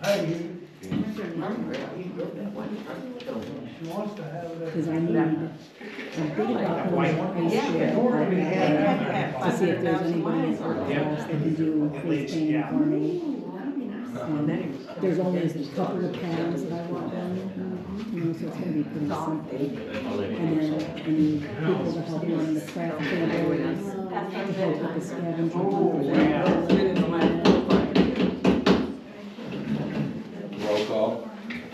She wants to have it. Because I need, I'm thinking about putting an ice chest to see if there's anybody in our house that can do face painting for me. There's only a couple of panels that I want done, you know, so it's gonna be pretty simple. And then I need people to help me on the craft tables, to help with the scavenger hunt. Roll call.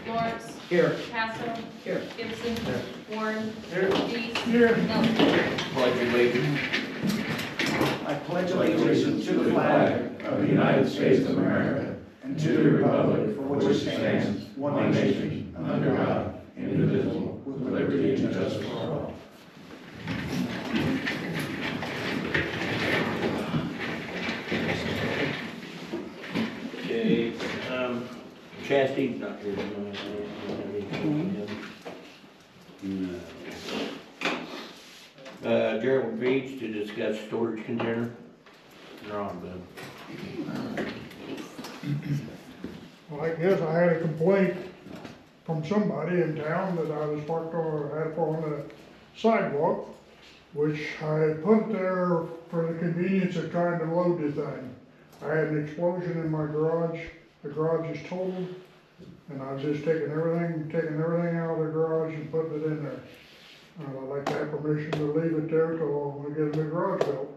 Lawrence. Here. Passo. Here. Gibson. Warren. Here. Dees. Here. Nelson. Pledge allegiance. I pledge allegiance to the flag of the United States of America and to the republic for which it stands, one nation, under God, indivisible, with liberty and justice for all. Okay, Chastity's not here. Gerald Beach to discuss storage container. You're on, Ben. Well, I guess I had a complaint from somebody in town that I was parked on the sidewalk, which I put there for the convenience of trying to load the thing. I had an explosion in my garage, the garage is totaled, and I've just taken everything out of the garage and putting it in there. I'd like to have permission to leave it there till we get a new garage built.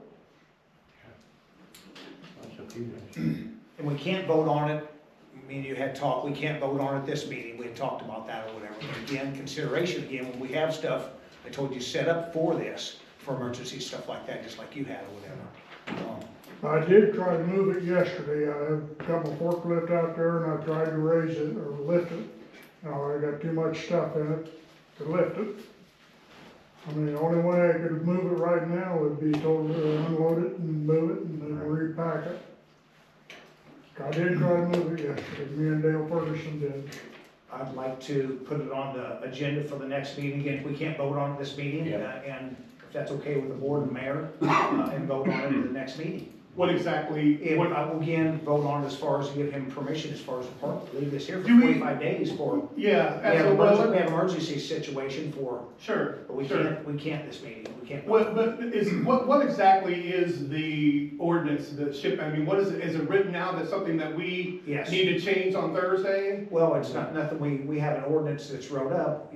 That's up to you guys. And we can't vote on it, me and you had talked, we can't vote on it this meeting, we had talked about that or whatever. But again, consideration, again, when we have stuff, I told you set up for this, for emergency stuff like that, just like you had or whatever. I did try to move it yesterday. I got my forklift out there and I tried to raise it or lift it. Now I got too much stuff in it to lift it. I mean, the only way I could move it right now would be to unload it and move it and then repack it. I did try to move it yesterday. Me and Dale Ferguson did. I'd like to put it on the agenda for the next meeting, again, we can't vote on it this meeting, and if that's okay with the board and mayor, and vote on it in the next meeting. What exactly? If I will again vote on it as far as to give him permission as far as the park, leave this here for Do we- 45 days for. Yeah, We have absolutely. an emergency situation for, Sure, but we sure. can't this meeting, we can't. What exactly is the ordinance, the ship, I mean, what is it written now, that's something that we Yes. need to change on Thursday? Well, it's not, nothing, we have an ordinance that's wrote up,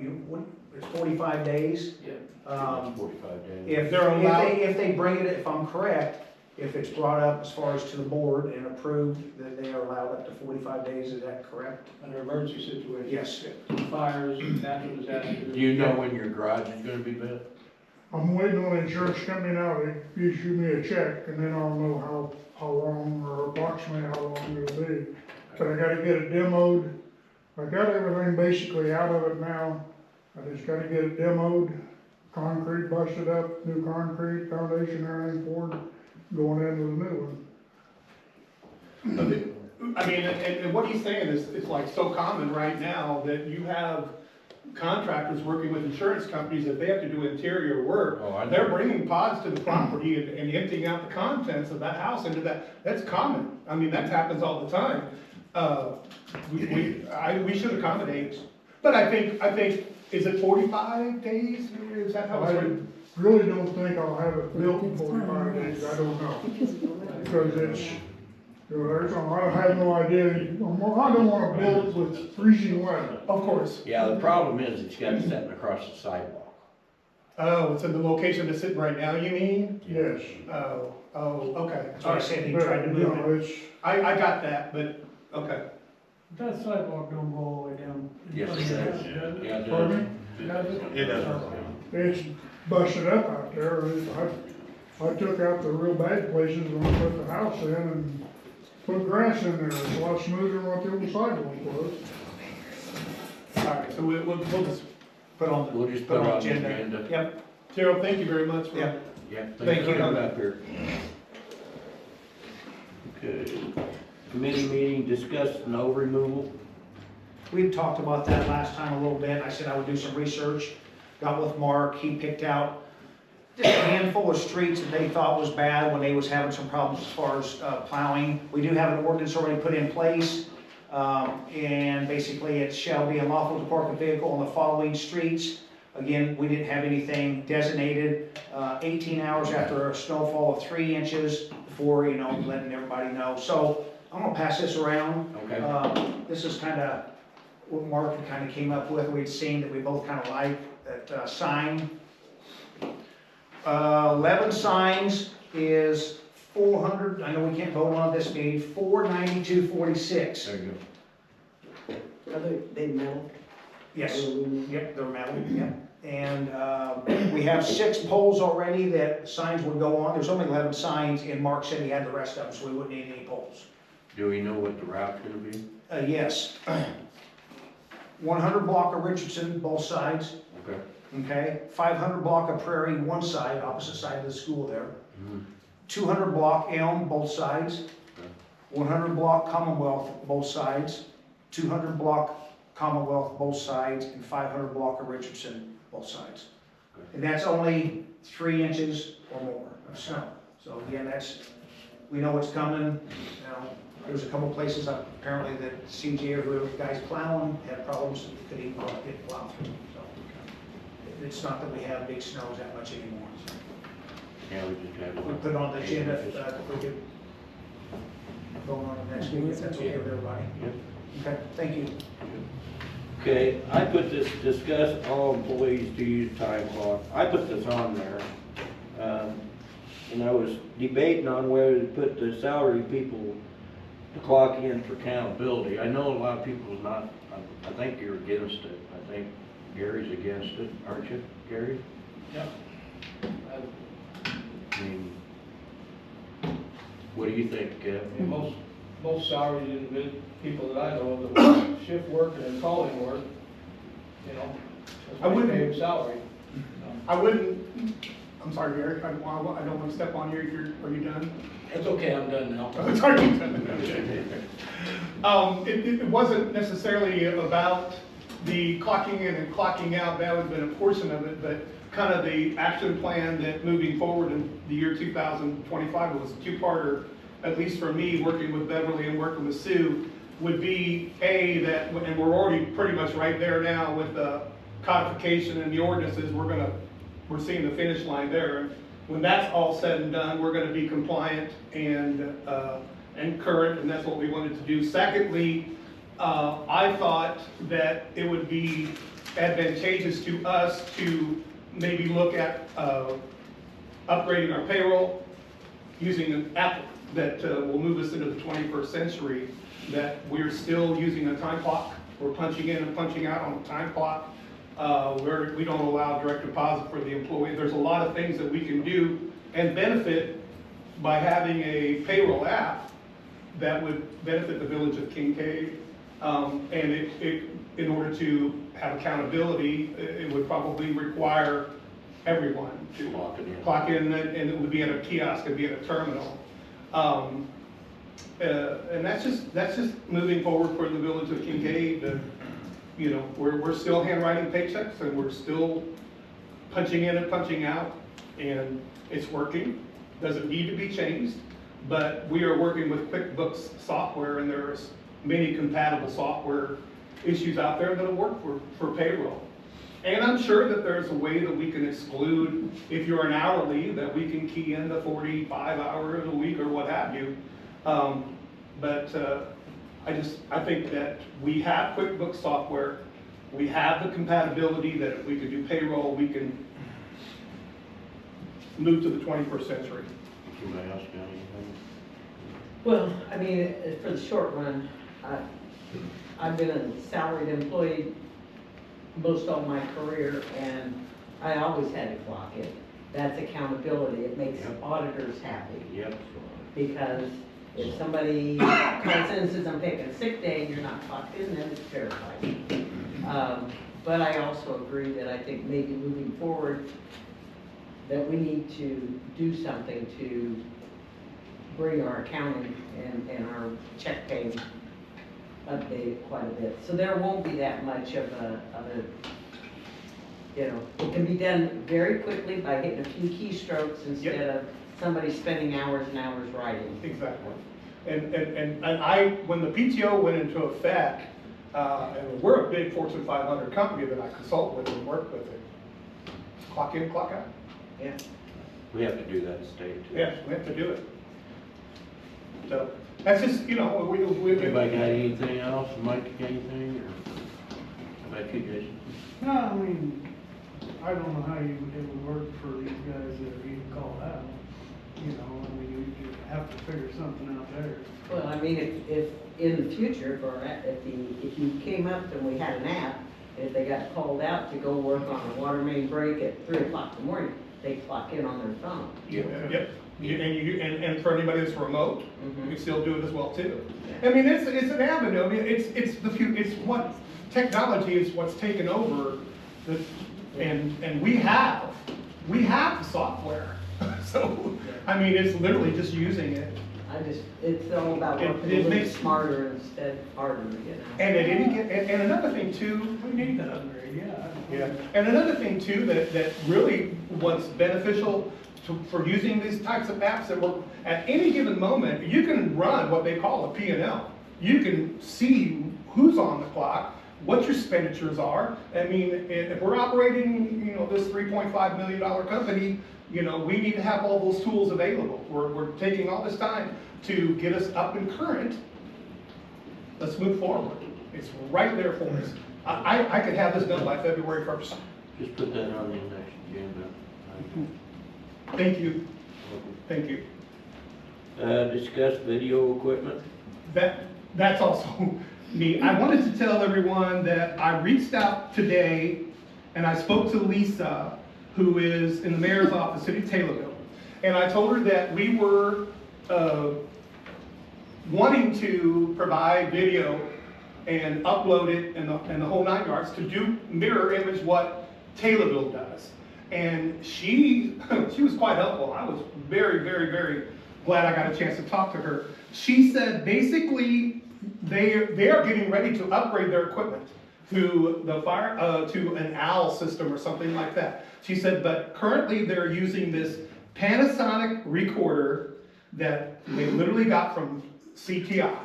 it's 45 days. It's 45 days. If They're allowed- if they bring it, if I'm correct, if it's brought up as far as to the board and approved, then they are allowed up to 45 days, is that correct? Under emergency situations. Yes. Fires, natural disasters. Do you know when your garage is gonna be built? I'm waiting on the insurance company now to issue me a check and then I'll know how long or approximately how long it'll be. But I gotta get it demoed. I got everything basically out of it now. I just gotta get it demoed, concrete busted up, new concrete, foundation, everything poured, going in with a new one. I mean, and what he's saying is, it's like so common right now that you have contractors working with insurance companies, if they have to do interior work, Oh, I know. they're bringing pods to the property and emptying out the contents of that house into that. That's common. I mean, that happens all the time. We should accommodate, but I think, is it 45 days? Is that how it's I written? really don't think I'll have it built in 45 days, I don't know. Because it's, I have no idea, I don't wanna build with freezing weather. Of course. Yeah, the problem is it's got sitting across the sidewalk. Oh, it's in the location it's sitting right now, you mean? Yes. Oh, okay. That's why I said he But, tried to you move know, it. it's, I got that, but, okay. That sidewalk don't go all the way down. Yes, it does. Yeah, it pardon does. It does. It's busted up out there. I took out the real bad places when I put the house in and put grass in there. It's a lot smoother than what the old sidewalk was. All right, so we'll just, Put on the. We'll just put it on the agenda. Yep, Gerald, thank you very much for. yep. Yeah, Thank thanks for you. coming up here. Okay, committee meeting, discuss snow removal. We talked about that last time a little bit. I said I would do some research. Got with Mark, he picked out just a handful of streets that they thought was bad when they was having some problems as far as plowing. We do have an ordinance already put in place. And basically it shall be unlawful to park a vehicle on the following streets. Again, we didn't have anything designated, 18 hours after a snowfall of 3 inches before, letting everybody know. So I'm gonna pass this around. Okay. This is kinda what Mark kinda came up with, we'd seen that we both kinda like, that sign. 11 signs is 400, I know we can't vote on this meeting, $492.46. There you go. Are they metal? Yes, yep, they're metal, yep. And we have 6 poles already that signs would go on. There's only 11 signs, and Mark said he had the rest of them, so we wouldn't need any poles. Do we know what the route's gonna be? Yes. 100 block of Richardson, both sides, Okay. okay? 500 block of Prairie, one side, opposite side of the school there. Mhm. 200 block Elm, both sides. Okay. 100 block Commonwealth, both sides. 200 block Commonwealth, both sides, and 500 block of Richardson, both sides. Okay. And that's only 3 inches or more of snow. So again, we know what's coming. There's a couple places apparently that CJ or whoever the guys plowing had problems that could even get plowed through. So it's not that we have big snows that much anymore. So Yeah, we just had we'll one. put it on the agenda if we get going on the next week, if that's okay with everybody. Yep. Okay, thank you. Okay, I put this, discuss all employees to use time clock. I put this on there. And I was debating on whether to put the salary people to clock in for accountability. I know a lot of people are not, I think you're against it. I think Gary's against it, aren't you, Gary? Yeah. I mean, what do you think, Most salaried individual, people that I know that work shift work and calling work, I wouldn't- pay them salary. I wouldn't, I'm sorry, Gary, I don't want to step on you, are you done? It's okay, I'm done now. Are you done? Okay. It wasn't necessarily about the clocking in and clocking out, that would have been a portion of it, but kind of the action plan that moving forward in the year 2025 was a two-parter, at least for me, working with Beverly and working with Sue, would be that, and we're already pretty much right there now with the codification and the ordinances, we're seeing the finish line there. When that's all said and done, we're gonna be compliant and current, and that's what we wanted to do. Secondly, I thought that it would be advantageous to us to maybe look at upgrading our payroll, using an app that will move us into the 21st century, that we're still using a time clock. We're punching in and punching out on a time clock. We don't allow direct deposit for the employee. There's a lot of things that we can do and benefit by having a payroll app that would benefit the village of Kincaid. And in order to have accountability, it would probably require everyone to clock in, and it would be at a kiosk, it'd be at a terminal. And that's just moving forward for the village of Kincaid. We're still handwriting paychecks and we're still punching in and punching out, and it's working. Doesn't need to be changed, but we are working with QuickBooks software, and there's many compatible software issues out there that'll work for payroll. And I'm sure that there's a way that we can exclude, if you're an hourly, that we can key in the 45 hours a week or what have you. I think that we have QuickBooks software, we have the compatibility that if we could do payroll, we can move to the 21st century. Somebody else got anything? Well, I mean, for the short run, I've been a salaried employee most of my career, and I always had to clock it. That's accountability. It makes Yep. auditors happy. Yep. Because if somebody comes in and says, I'm taking a sick day, and you're not clocked in, then it's terrifying. But I also agree that I think maybe moving forward, that we need to do something to bring our accounting and our check paying updated quite a bit. So there won't be that much of a, it can be done very quickly by hitting a few keystrokes instead of somebody spending hours and hours writing. Exactly. And I, when the PTO went into effect, and we're a big Fortune 500 company that I consult with and work with, it. Clock in, clock out. Yeah. We have to do that in state too. Yes, we have to do it. So, that's just, we. Anybody got anything else? Mike, got anything, or how about you, Jason? No, I mean, I don't know how it would work for these guys that are being called out. You know, I mean, you have to figure something out there. Well, I mean, if in the future, if you came up and we had an app, if they got called out to go work on a water main break at 3 o'clock in the morning, they clock in on their phone. Yep. And for anybody that's remote, Mhm. you can still do it as well too. I mean, it's an avenue. I mean, it's what technology is what's taken over. And we have the software. So, I mean, it's literally just using it. It's all about It- working it a little makes- smarter instead of harder, you know. And another thing too, We need that upgrade, yeah. yeah, and another thing too, that really was beneficial for using these types of apps that work at any given moment, you can run what they call a P&L. You can see who's on the clock, what your expenditures are. I mean, if we're operating, this $3.5 million company, we need to have all those tools available. We're taking all this time to get us up and current. Let's move forward. It's right there for us. I could have this done by February 1st. Just put that on the next agenda. Thank you. Thank you. Discuss video equipment. That's also me. I wanted to tell everyone that I reached out today and I spoke to Lisa, who is in the mayor's office, City of Taylorville. And I told her that we were wanting to provide video and upload it and the whole 9 yards to do mirror image what Taylorville does. And she was quite helpful. I was very, very, very glad I got a chance to talk to her. She said basically they are getting ready to upgrade their equipment to to an OWL system or something like that. She said, but currently they're using this Panasonic recorder that they literally got from CTI,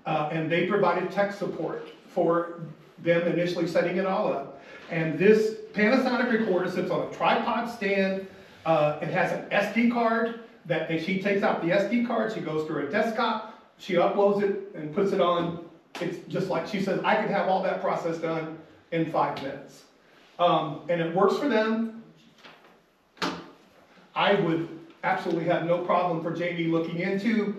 and they provided tech support for them initially setting it all up. And this Panasonic recorder sits on a tripod stand. It has an SD card that she takes out the SD card, she goes to her desktop, she uploads it and puts it on. It's just like she says, I could have all that process done in 5 minutes. And it works for them. I would absolutely have no problem for Jamie looking into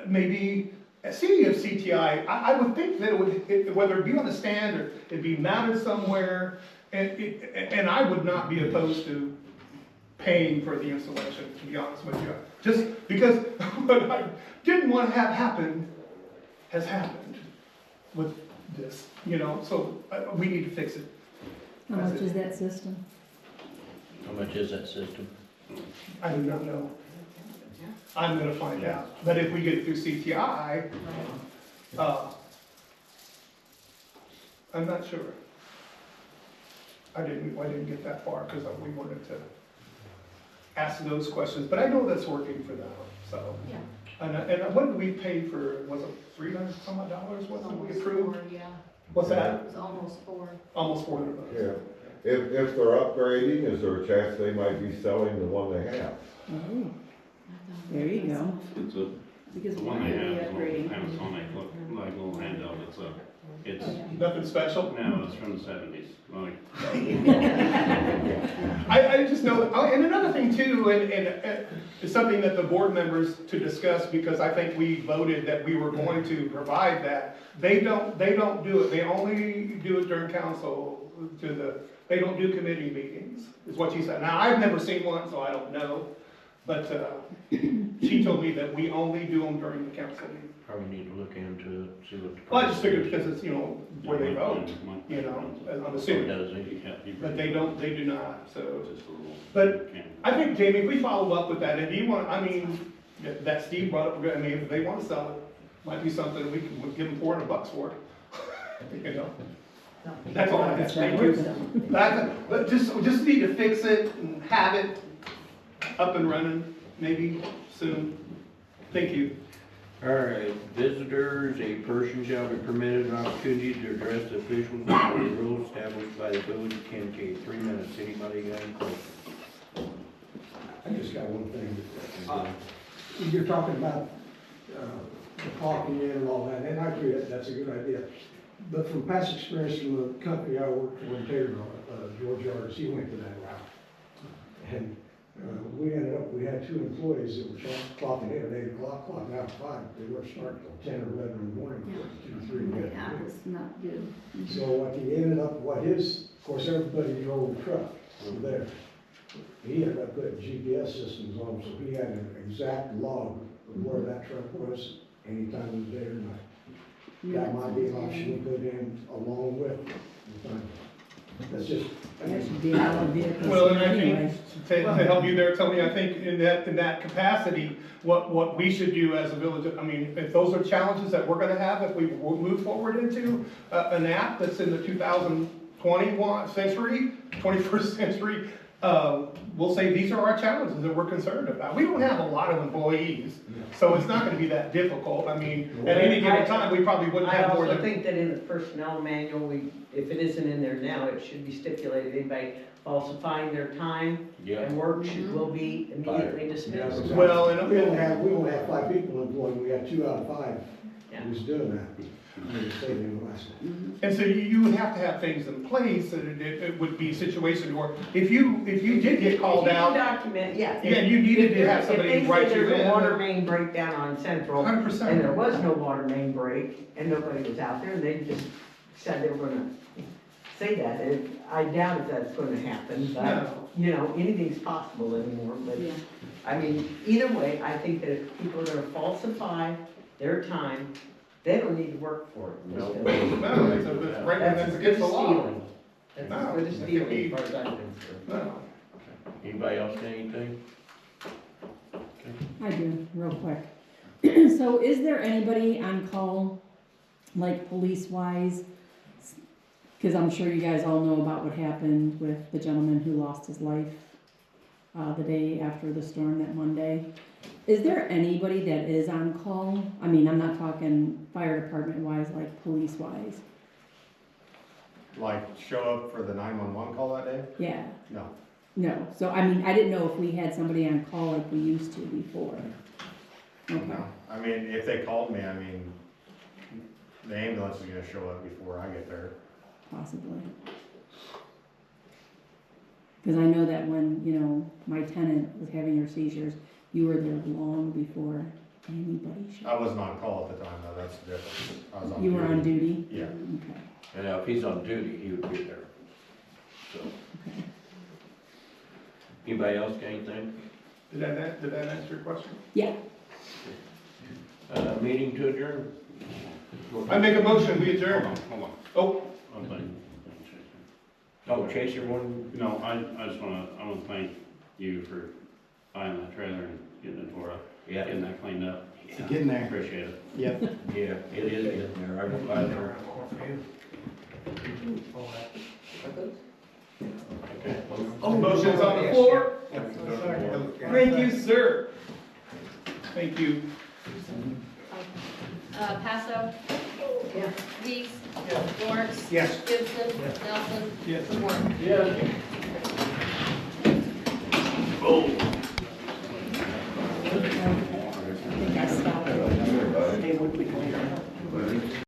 maybe seeing if CTI, I would think that whether it be on a stand or it'd be mounted somewhere, and I would not be opposed to paying for the installation, to be honest with you. Just because what I didn't want to have happen has happened with this, so we need to fix it. How much is that system? How much is that system? I do not know. I'm gonna find out. But if we get it through CTI, I'm not sure. I didn't get that far because we wanted to ask those questions, but I know that's working for them, so. Yeah. And what did we pay for, was it $300 some odd dollars, wasn't it, we Almost approved? 4, yeah. What's It that? was almost 4. Almost $400. Yeah, if they're upgrading, is there a chance they might be selling the one they have? Oh, there you go. It's a, Because the one one they would be have is a little upgrading. Panasonic, like a little handout, it's, Nothing special? no, it's from the 70s, like, I just know, and another thing too, and it's something that the board members to discuss, because I think we voted that we were going to provide that. They don't do it, they only do it during council, they don't do committee meetings, is what she said. Now, I've never seen one, so I don't know, but she told me that we only do them during the council meeting. Probably need to look into it, see what the. Well, I just price figured is. because it's, where they vote, I'm So assuming. does he? But they do not, so. just a little. But can- I think, Jamie, if we follow up with that, and do you want, that Steve brought up, if they want to sell it, might be something we can give them $400 for it. That's all I have, thank you. But just need to fix it and have it up and running, maybe soon. Thank you. All right, visitors, a person shall be permitted an opportunity to address the officials under the rules established by the village of Kincaid. 3 minutes, anybody got any questions? I just got one thing. You're talking about the clocking in and all that, and I agree that's a good idea. But from past experience from the company I worked for in Taylor, George Yards, he went to that route. And we ended up, we had 2 employees that were clocking in at 8 o'clock, clocking out at 5. They weren't starting till 10 or 11 in the morning, 2 or 3 in the Yeah, it's not good. So what he ended up, of course, everybody drove a truck from there. He ended up putting GPS systems on, so he had an exact log of where that truck was anytime of the day or night. That might be an option to put in along with the time. That's just. That should be all the vehicles Well, and I anyway. think, to help you there, Tony, I think in that capacity, what we should do as a village, I mean, if those are challenges that we're gonna have, if we move forward into an app that's in the 2021 century, 21st century, we'll say these are our challenges that we're concerned about. We don't have a lot of employees, so it's not gonna be that difficult. I mean, at any given time, we probably wouldn't I have more also than. think that in the personnel manual, if it isn't in there now, it should be stipulated, anybody falsifying their time Yeah. and work will be immediately Yes, dismissed. exactly. Well, and- we only have 5 people employed, we had 2 out of 5 Yeah. who's doing that. In the state in the last one. And so you would have to have things in place, and it would be a situation where, if you did get called If you out, can document, yeah. Yeah, you needed to have somebody write you If they say there's in. a water main breakdown on Central, 100%. and there was no water main break, and nobody was out there, and they just said they were gonna say that, I doubt if that's gonna happen, but, No. you know, anything's possible anymore, but, Yeah. I mean, either way, I think that if people are gonna falsify their time, they don't need to work for it. No. no, it's right, That's that's as good against as the law. stealing. That's No, as good as it could stealing, be- as far as I'm concerned. No. Anybody else got anything? I do, real quick. So is there anybody on call, like police-wise? Because I'm sure you guys all know about what happened with the gentleman who lost his life the day after the storm that Monday. Is there anybody that is on call? I mean, I'm not talking fire department-wise, like police-wise. Like, show up for the 911 call that day? Yeah, No. no. So, I mean, I didn't know if we had somebody on call like we used to before. Okay. No. I mean, if they called me, I mean, the ambulance is gonna show up before I get there. Possibly. Because I know that when, you know, my tenant was having her seizures, you were there long before anybody showed I up. wasn't on call at the time, though, that's the difference. I was on You were on duty? Yeah. Okay, And now, if he's on duty, he would be there. So, okay. anybody else got anything? Did that answer your question? Yeah, Meeting to adjourn? I make a motion, we Hold adjourn. on, hold on. Oh, One thing. Oh, Chaser one? No, I wanna thank you for buying that trailer and getting it tore up, Yeah. getting that cleaned up. Getting there. Appreciate it. Yep. Yeah, it is getting there. I went by there. Okay. motion's on the floor. Thank you, sir. Thank you. Passo? Yeah. Dees? Yeah. Lawrence? Yes. Gibson? Nelson? Yes. Moore? Yeah. I think I stopped. Everybody. Stay with me.